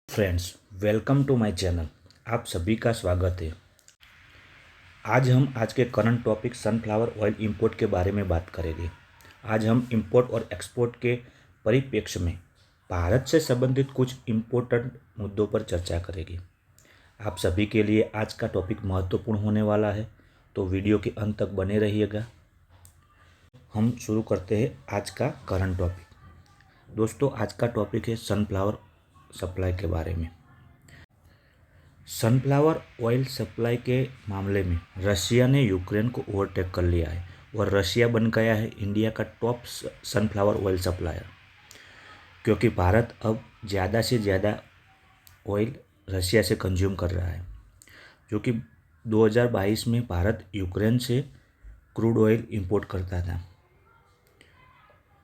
Friends, welcome to my channel. आप सभी का स्वागत है। आज के current topic sunflower oil import के बारे में बात करेंगे। आज हम इंपोर्ट और एक्सपोर्ट के परिप्रेक्ष्य में भारत से संबंधित कुछ इम्पोर्टेंट मुद्दों पर चर्चा करेंगे। आप सभी के लिए आज का टॉपिक महत्वपूर्ण होने वाला है, तो वीडियो के अंत तक बने रहिएगा। हम शुरू करते हैं आज का करंट टॉपिक। दोस्तों, आज का टॉपिक है सनफ्लावर सप्लाई के बारे में। सनफ्लावर ऑयल सप्लाई के मामले में रशिया ने यूक्रेन को ओवरटेक कर लिया है और रशिया बन गया है इंडिया का टॉप सनफ्लावर ऑयल सप्लायर, क्योंकि भारत अब ज़्यादा से ज़्यादा ऑयल रशिया से कंज्यूम कर रहा है। जो कि 2022 में भारत यूक्रेन से क्रूड ऑयल इंपोर्ट करता था।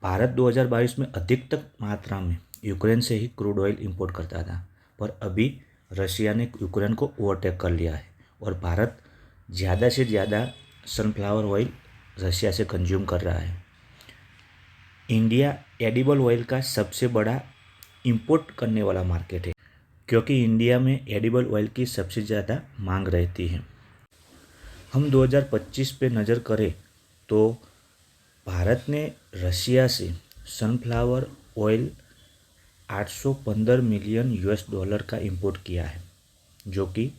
भारत 2022 में अधिकतम मात्रा में यूक्रेन से ही क्रूड ऑयल इंपोर्ट करता था, पर अभी रशिया ने यूक्रेन को ओवरटेक कर लिया है और भारत ज़्यादा से ज़्यादा सनफ्लावर ऑयल रशिया से कंज्यूम कर रहा है। इंडिया एडिबल ऑयल का सबसे बड़ा इंपोर्ट करने वाला मार्केट है, क्योंकि इंडिया में एडिबल ऑयल की सबसे ज़्यादा मांग रहती है। हम 2025 पे नज़र करें तो भारत ने रशिया से सनफ्लावर ऑयल 815 मिलियन US$ का इंपोर्ट किया है, जो कि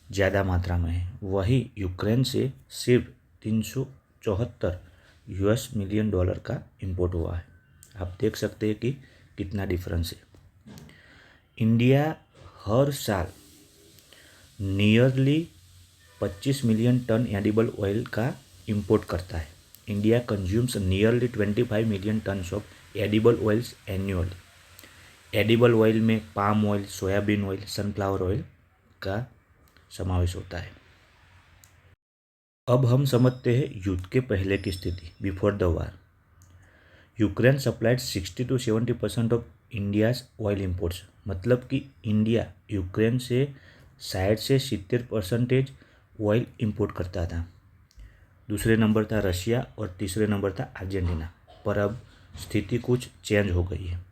ज़्यादा मात्रा में है। वही यूक्रेन से सिर्फ 374 मिलियन डॉलर का इंपोर्ट हुआ है। आप देख सकते हैं कि कितना डिफरेंस है। इंडिया हर साल nearly 25 million ton edible oil का इंपोर्ट करता है। India consumes nearly 25 million tons of edible oils annually. Edible oil में palm oil, soybean oil, sunflower oil का समावेश होता है। अब हम समझते हैं युद्ध के पहले की स्थिति, before the war. Ukraine supplied 60 to 70% of India's oil imports. मतलब कि इंडिया यूक्रेन से 60 से 70% ऑयल इंपोर्ट करता था। दूसरे नंबर था रशिया और तीसरे नंबर था अर्जेंटीना। पर अब स्थिति कुछ चेंज हो गई है।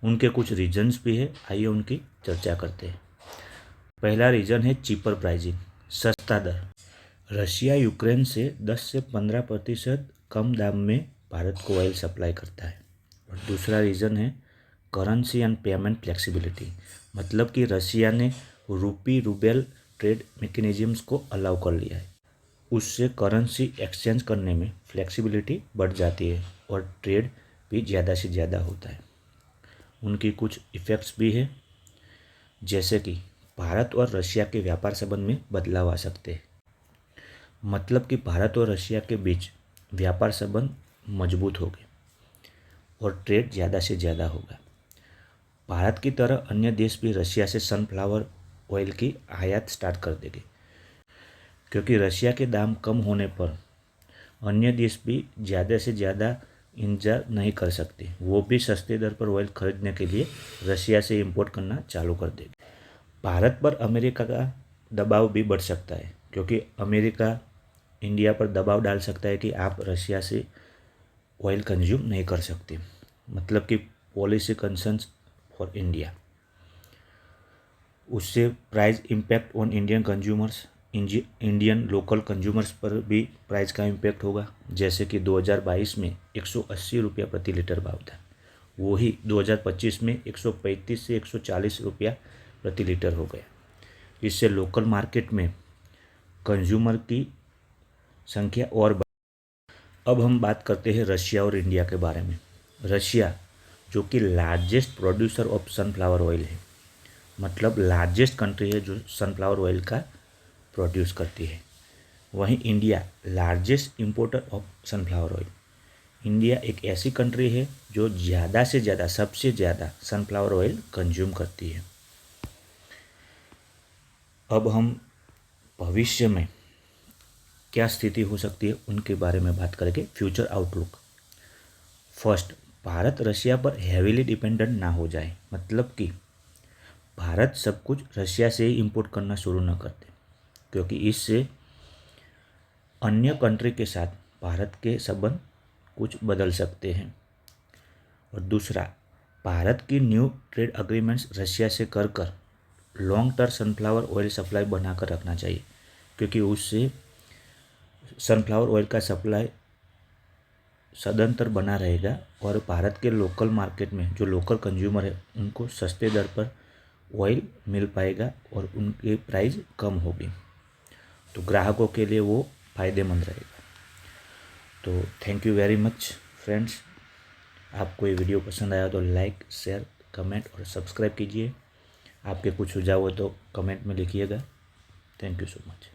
उनके कुछ रीजन्स भी है, आइए उनकी चर्चा करते हैं। पहला रीज़न है चीपर प्राइसिंग, सस्ता दर। रशिया यूक्रेन से 10 से 15% कम दाम में भारत को ऑयल सप्लाई करता है। और दूसरा रीज़न है करेंसी एंड पेमेंट फ्लेक्सिबिलिटी। मतलब कि रशिया ने रूपी रूबेल ट्रेड मैकेनिज्म्स को अलाउ कर लिया है। उससे करेंसी एक्सचेंज करने में फ्लेक्सिबिलिटी बढ़ जाती है और ट्रेड भी ज़्यादा से ज़्यादा होता है। उनकी कुछ इफ़ेक्ट्स भी है, जैसे कि भारत और रशिया के व्यापार संबंध में बदलाव आ सकते हैं। मतलब कि भारत और रशिया के बीच व्यापार संबंध मजबूत हो गए और ट्रेड ज़्यादा से ज़्यादा होगा। भारत की तरह अन्य देश भी रशिया से सनफ्लावर ऑयल की आयात स्टार्ट कर देंगे, क्योंकि रशिया के दाम कम होने पर अन्य देश भी ज़्यादा से ज़्यादा इंतजार नहीं कर सकते। वो भी सस्ते दर पर ऑयल खरीदने के लिए रशिया से इंपोर्ट करना चालू कर देंगे। भारत पर अमेरिका का दबाव भी बढ़ सकता है, क्योंकि अमेरिका इंडिया पर दबाव डाल सकता है कि आप रशिया से ऑयल कंज्यूम नहीं कर सकते। मतलब कि पॉलिसी कंसर्न्स फॉर इंडिया। उससे price impact on Indian consumers, Indian local consumers पर भी प्राइस का इम्पैक्ट होगा। जैसे कि 2022 में 180 रुपया प्रति लीटर भाव था, वही 2025 में 135 से 140 रुपया प्रति लीटर हो गया। इससे लोकल मार्केट में कंज्यूमर की संख्या और अब हम बात करते हैं रशिया और इंडिया के बारे में। रशिया, जो कि largest producer of sunflower oil है, मतलब लार्जेस्ट कंट्री है जो सनफ्लावर ऑयल का प्रोड्यूस करती है। वहीं India largest importer of sunflower oil. India एक ऐसी कंट्री है जो ज़्यादा से ज़्यादा, सबसे ज़्यादा सनफ्लावर ऑयल कंज्यूम करती है। अब हम भविष्य में क्या स्थिति हो सकती है उनके बारे में बात करेंगे। Future outlook. First, Bharat Russia पर हेवीली डिपेंडेंट ना हो जाए। मतलब कि भारत सब कुछ रशिया से ही इंपोर्ट करना शुरू न कर दे, क्योंकि इससे अन्य कंट्री के साथ भारत के संबंध कुछ बदल सकते हैं। और दूसरा, भारत की न्यू ट्रेड अग्रीमेंट्स रशिया से कर long term sunflower oil supply बनाकर रखना चाहिए, क्योंकि उससे सनफ्लावर ऑयल का सप्लाई सदंतर बना रहेगा और भारत के लोकल मार्केट में जो लोकल कंज्यूमर है उनको सस्ते दर पर ऑयल मिल पाएगा और उनकी प्राइस कम होगी, तो ग्राहकों के लिए वो फ़ायदेमंद रहेगा। तो thank you very much friends. आपको ये वीडियो पसंद आया तो लाइक, शेयर, कमेंट और सब्सक्राइब कीजिए। आपके कुछ सुझाव हो तो कमेंट में लिखिएगा। Thank you so much.